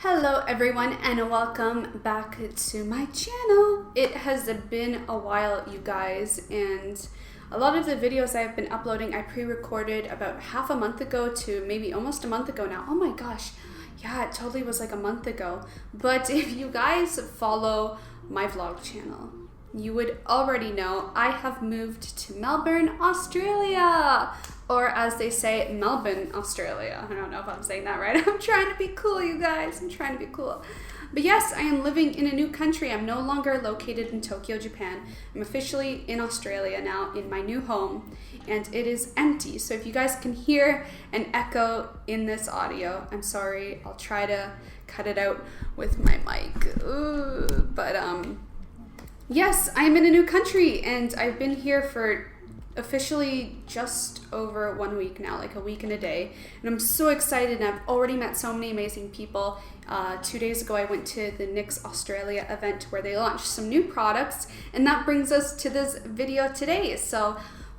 Hello everyone and welcome back to my channel. It has been a while, you guys, and a lot of the videos I've been uploading I pre-recorded about half a month ago to maybe almost a month ago now. Oh my gosh, yeah, it totally was like a month ago. But if you guys follow my vlog channel, you would already know I have moved to Melbourne, Australia. Or as they say, Melbourne, Australia. I don't know if I'm saying that right. I'm trying to be cool, you guys. I'm trying to be cool. But yes, I am living in a new country. I'm no longer located in Tokyo, Japan. I'm officially in Australia now in my new home. And it is empty. So if you guys can hear an echo in this audio, I'm sorry. I'll try to cut it out with my mic. Ooh. But yes, I'm in a new country. And I've been here for officially just over 1 week now, like a week and a day, and I'm so excited, and I've already met so many amazing people. 2 days ago I went to the NYX Australia event where they launched some new products, and that brings us to this video today. So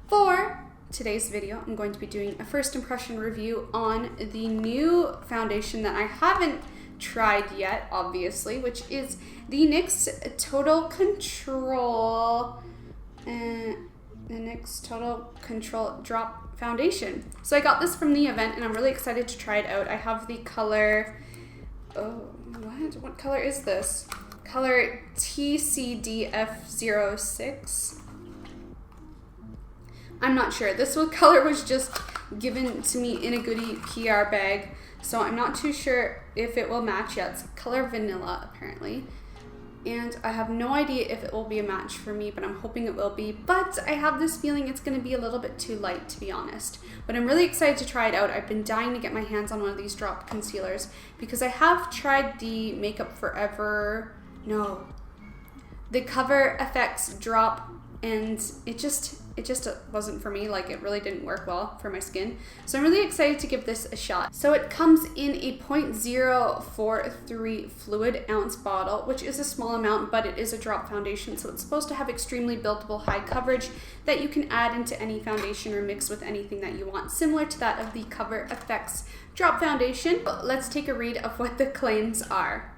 for today's video I'm going to be doing a first impression review on the new foundation that I haven't tried yet, obviously, which is the NYX Total Control the NYX Total Control Drop Foundation. So I got this from the event and I'm really excited to try it out. I have the color, what color is this? Color TCDF06. I'm not sure. This color was just given to me in a goodie PR bag, so I'm not too sure if it will match yet. It's color vanilla apparently. And I have no idea if it will be a match for me, but I'm hoping it will be. But I have this feeling it's going to be a little bit too light, to be honest. But I'm really excited to try it out. I've been dying to get my hands on one of these drop concealers because I have tried the Makeup Forever, the Cover FX drop, and it just wasn't for me. Like, it really didn't work well for my skin. So I'm really excited to give this a shot. So it comes in a 0.043 fluid ounce bottle, which is a small amount, but it is a drop foundation, so it's supposed to have extremely buildable high coverage that you can add into any foundation or mix with anything that you want, similar to that of the Cover FX drop foundation. But let's take a read of what the claims are.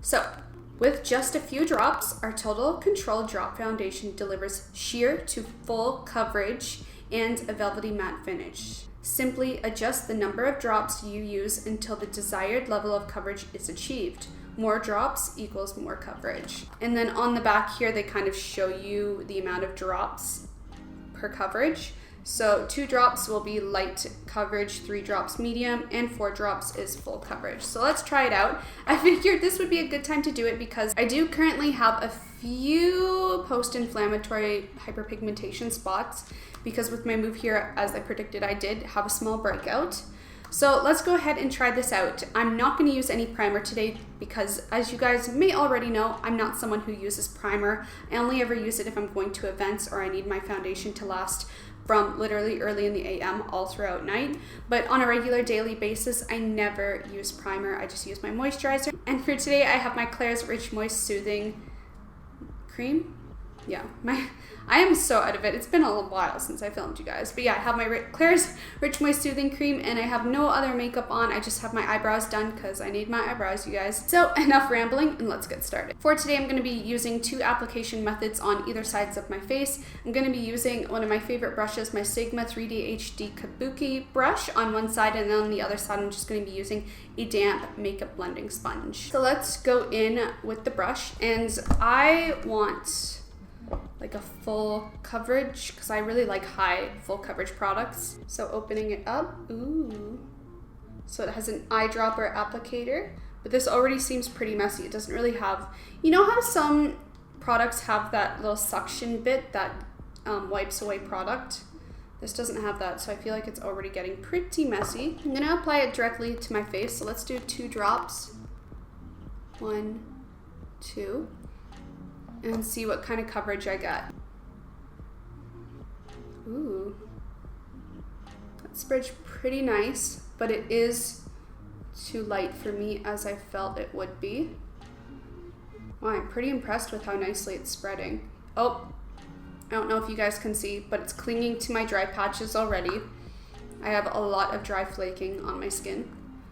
So, with just a few drops, our Total Control Drop Foundation delivers sheer to full coverage and a velvety matte finish. Simply adjust the number of drops you use until the desired level of coverage is achieved. More drops equals more coverage. And then on the back here, they kind of show you the amount of drops per coverage. So 2 drops will be light coverage, 3 drops medium, and 4 drops is full coverage. So let's try it out. I figured this would be a good time to do it because I do currently have a few post-inflammatory hyperpigmentation spots because with my move here, as I predicted, I did have a small breakout. So let's go ahead and try this out. I'm not going to use any primer today because, as you guys may already know, I'm not someone who uses primer. I only ever use it if I'm going to events or I need my foundation to last from literally early in the AM all throughout night. But on a regular daily basis, I never use primer. I just use my moisturizer. And for today, I have my Klairs Rich Moist Soothing Cream. Yeah, I am so out of it. It's been a while since I filmed, you guys. But yeah, I have my Klairs Rich Moist Soothing Cream, and I have no other makeup on. I just have my eyebrows done because I need my eyebrows, you guys. So enough rambling, and let's get started. For today, I'm going to be using 2 application methods on either sides of my face. I'm going to be using one of my favorite brushes, my Sigma 3D HD Kabuki brush on one side, and then on the other side, I'm just going to be using a damp makeup blending sponge. So let's go in with the brush, and I want like a full coverage because I really like high full coverage products. So opening it up, ooh. So it has an eyedropper applicator, but this already seems pretty messy. It doesn't really have, you know how some products have that little suction bit that wipes away product? This doesn't have that, so I feel like it's already getting pretty messy. I'm gonna apply it directly to my face, so let's do 2 drops. 1, 2. And see what kind of coverage I get. Ooh, that spreads pretty nice, but it is too light for me as I felt it would be. Wow, I'm pretty impressed with how nicely it's spreading. Oh, I don't know if you guys can see, but it's clinging to my dry patches already. I have a lot of dry flaking on my skin.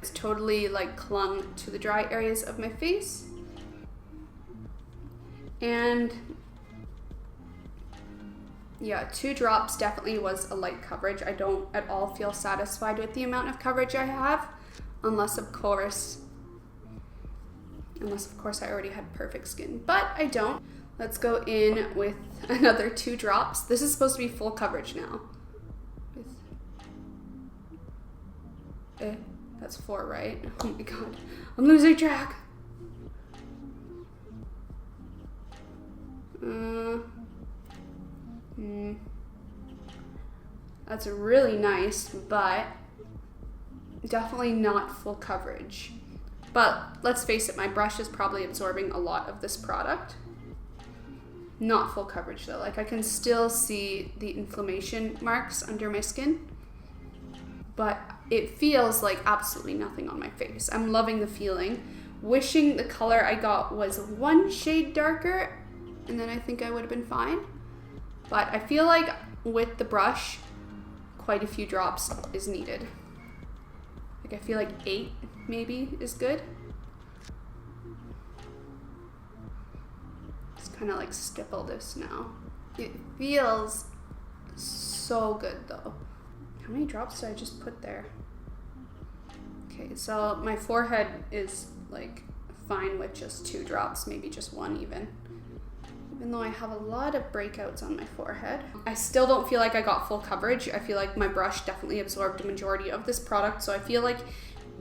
It's totally like clung to the dry areas of my face. And yeah, 2 drops definitely was a light coverage. I don't at all feel satisfied with the amount of coverage I have, unless of course I already had perfect skin, but I don't. Let's go in with another 2 drops. This is supposed to be full coverage now. That's 4, right? Oh my god, I'm losing track. That's really nice, but definitely not full coverage. But let's face it, my brush is probably absorbing a lot of this product. Not full coverage though. Like I can still see the inflammation marks under my skin, but it feels like absolutely nothing on my face. I'm loving the feeling. Wishing the color I got was 1 shade darker, and then I think I would have been fine. But I feel like with the brush, quite a few drops is needed. Like I feel like 8 maybe is good. Just kind of like stipple this now. It feels so good though. How many drops did I just put there? Okay, so my forehead is like fine with just 2 drops, maybe just 1 even though I have a lot of breakouts on my forehead. I still don't feel like I got full coverage. I feel like my brush definitely absorbed a majority of this product, so I feel like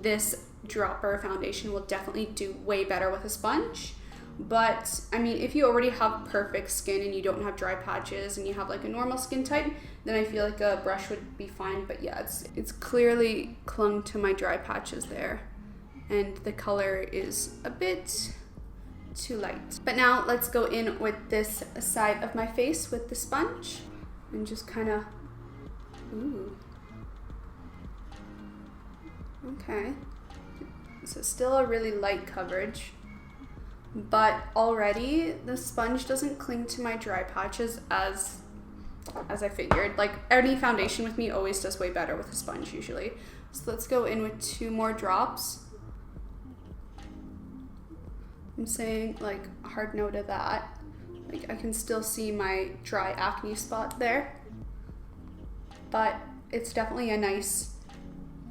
this dropper foundation will definitely do way better with a sponge. But I mean, if you already have perfect skin and you don't have dry patches and you have like a normal skin type, then I feel like a brush would be fine. But yeah, it's clearly clung to my dry patches there, and the color is a bit too light. But now let's go in with this side of my face with the sponge and just kind of, ooh. Okay, so still a really light coverage, but already the sponge doesn't cling to my dry patches as I figured. Like any foundation with me always does way better with a sponge usually. So let's go in with 2 more drops. I'm saying like a hard no to that. Like I can still see my dry acne spot there, but it's definitely a nice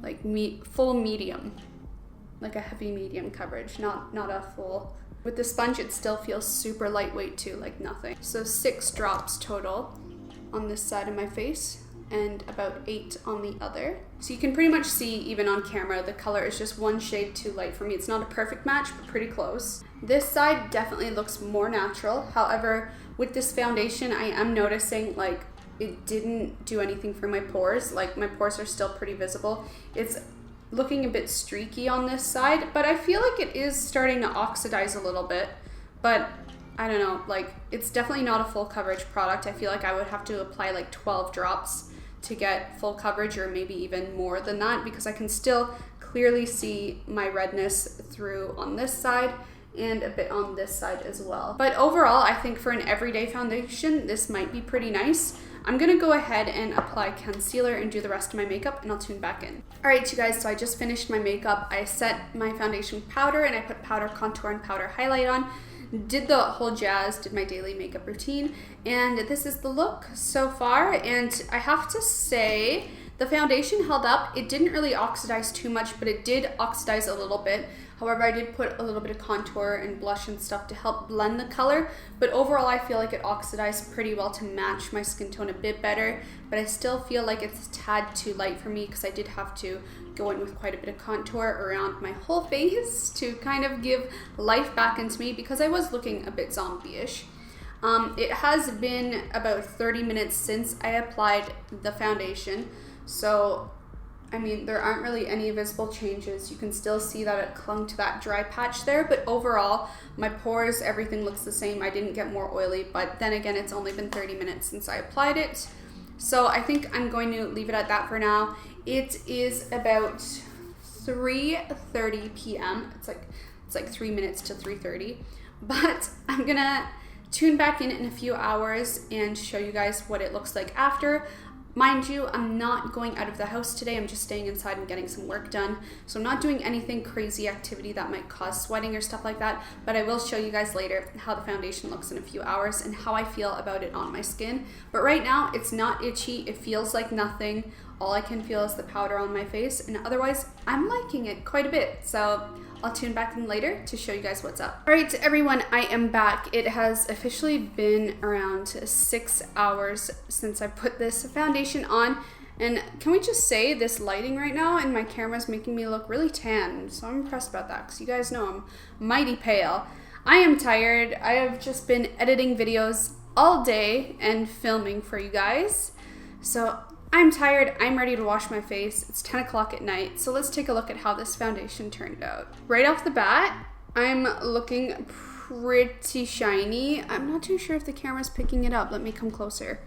like full medium, like a heavy medium coverage, not a full. With the sponge it still feels super lightweight too, like nothing. So 6 drops total on this side of my face and about 8 on the other. So you can pretty much see even on camera the color is just 1 shade too light for me. It's not a perfect match, but pretty close. This side definitely looks more natural. However, with this foundation I am noticing like it didn't do anything for my pores. Like my pores are still pretty visible. It's looking a bit streaky on this side, but I feel like it is starting to oxidize a little bit. But I don't know, like it's definitely not a full coverage product. I feel like I would have to apply like 12 drops to get full coverage, or maybe even more than that, because I can still clearly see my redness through on this side and a bit on this side as well. But overall, I think for an everyday foundation, this might be pretty nice. I'm gonna go ahead and apply concealer and do the rest of my makeup, and I'll tune back in. All right, you guys, so I just finished my makeup. I set my foundation powder and I put powder contour and powder highlight on. Did the whole jazz, did my daily makeup routine, and this is the look so far. And I have to say, the foundation held up. It didn't really oxidize too much, but it did oxidize a little bit. However, I did put a little bit of contour and blush and stuff to help blend the color, but overall I feel like it oxidized pretty well to match my skin tone a bit better, but I still feel like it's a tad too light for me because I did have to go in with quite a bit of contour around my whole face to kind of give life back into me because I was looking a bit zombie-ish. It has been about 30 minutes since I applied the foundation, so I mean, there aren't really any visible changes. You can still see that it clung to that dry patch there, but overall, my pores, everything looks the same. I didn't get more oily, but then again, it's only been 30 minutes since I applied it. So I think I'm going to leave it at that for now. It is about 3:30 p.m. It's like 3 minutes to 3:30, but I'm gonna tune back in a few hours and show you guys what it looks like after. Mind you, I'm not going out of the house today. I'm just staying inside and getting some work done. So I'm not doing anything crazy activity that might cause sweating or stuff like that. But I will show you guys later how the foundation looks in a few hours and how I feel about it on my skin. But right now, it's not itchy. It feels like nothing. All I can feel is the powder on my face. And otherwise, I'm liking it quite a bit. So I'll tune back in later to show you guys what's up. All right, everyone, I am back. It has officially been around 6 hours since I put this foundation on. And can we just say this lighting right now and my camera is making me look really tan. So I'm impressed about that because you guys know I'm mighty pale. I am tired. I have just been editing videos all day and filming for you guys. So I'm tired, I'm ready to wash my face. It's 10 o'clock at night, so let's take a look at how this foundation turned out. Right off the bat, I'm looking pretty shiny. I'm not too sure if the camera's picking it up. Let me come closer.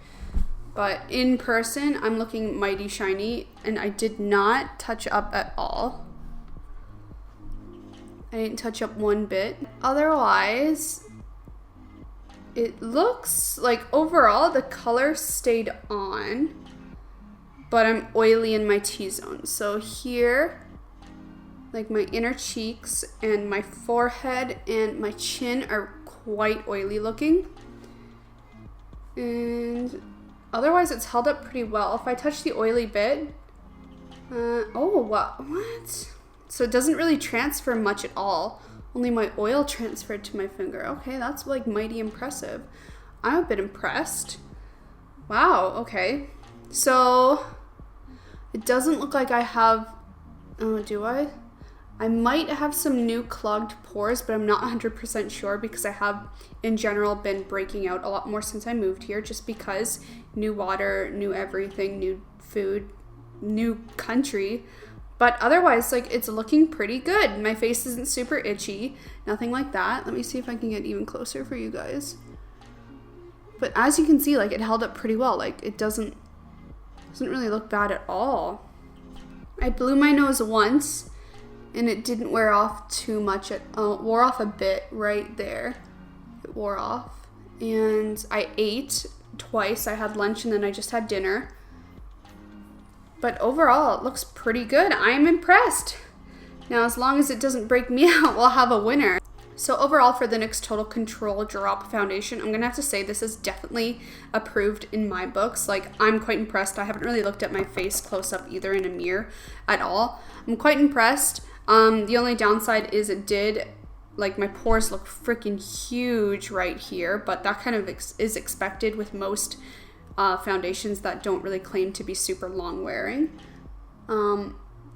But in person, I'm looking mighty shiny, and I did not touch up at all. I didn't touch up one bit. Otherwise, it looks like overall the color stayed on. But I'm oily in my T-zone. So here, like my inner cheeks and my forehead and my chin are quite oily looking. And otherwise it's held up pretty well. If I touch the oily bit, what? So it doesn't really transfer much at all. Only my oil transferred to my finger. Okay, that's like mighty impressive. I'm a bit impressed. Wow, okay. So it doesn't look like I have, do I? I might have some new clogged pores, but I'm not 100% sure because I have, in general, been breaking out a lot more since I moved here just because new water, new everything, new food, new country. But otherwise, like, it's looking pretty good. My face isn't super itchy, nothing like that. Let me see if I can get even closer for you guys. But as you can see, like, it held up pretty well. Like, it doesn't really look bad at all. I blew my nose once and it didn't wear off too much. It wore off a bit right there. It wore off. And I ate twice. I had lunch and then I just had dinner. But overall, it looks pretty good. I'm impressed. Now, as long as it doesn't break me out, we'll have a winner. So overall, for the NYX Total Control Drop Foundation, I'm going to have to say this is definitely approved in my books. Like, I'm quite impressed. I haven't really looked at my face close up either in a mirror at all. I'm quite impressed. The only downside is like, my pores look freaking huge right here, but that kind of is expected with most foundations that don't really claim to be super long wearing.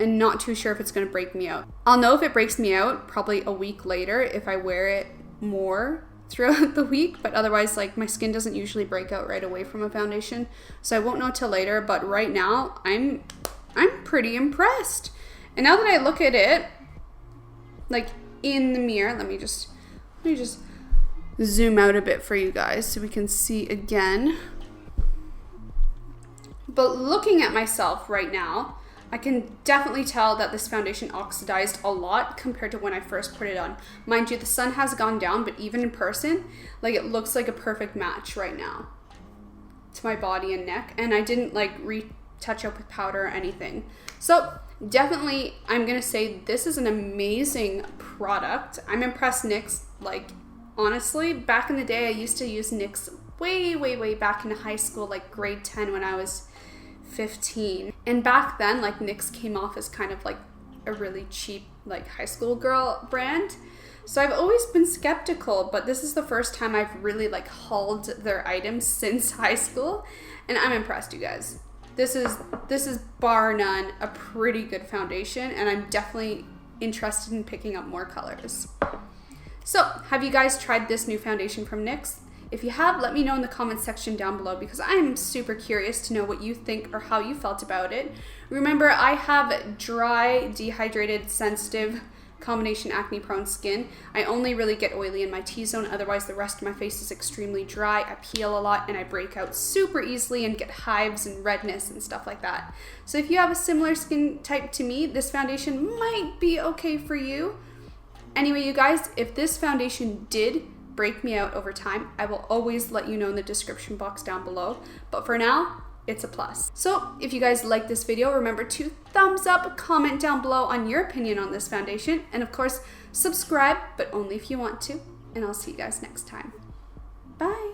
And not too sure if it's going to break me out. I'll know if it breaks me out probably a week later if I wear it more throughout the week, but otherwise, like, my skin doesn't usually break out right away from a foundation, so I won't know till later. But right now, I'm pretty impressed. And now that I look at it, like, in the mirror, let me just zoom out a bit for you guys so we can see again. But looking at myself right now, I can definitely tell that this foundation oxidized a lot compared to when I first put it on. Mind you, the sun has gone down, but even in person, like, it looks like a perfect match right now to my body and neck. And I didn't like retouch up with powder or anything. So definitely, I'm gonna say this is an amazing product. I'm impressed NYX, like, honestly, back in the day, I used to use NYX way back in high school, like grade 10 when I was 15. And back then, like, NYX came off as kind of like a really cheap, like, high school girl brand. So I've always been skeptical, but this is the first time I've really, like, hauled their items since high school. And I'm impressed, you guys. This is bar none a pretty good foundation, and I'm definitely interested in picking up more colors. So, have you guys tried this new foundation from NYX? If you have, let me know in the comments section down below because I'm super curious to know what you think or how you felt about it. Remember, I have dry, dehydrated, sensitive, combination acne prone skin. I only really get oily in my T-zone, otherwise the rest of my face is extremely dry. I peel a lot and I break out super easily and get hives and redness and stuff like that. So if you have a similar skin type to me, this foundation might be okay for you. Anyway, you guys, if this foundation did break me out over time, I will always let you know in the description box down below. But for now, it's a plus. So if you guys like this video, remember to thumbs up, comment down below on your opinion on this foundation, and of course, subscribe, but only if you want to, and I'll see you guys next time. Bye.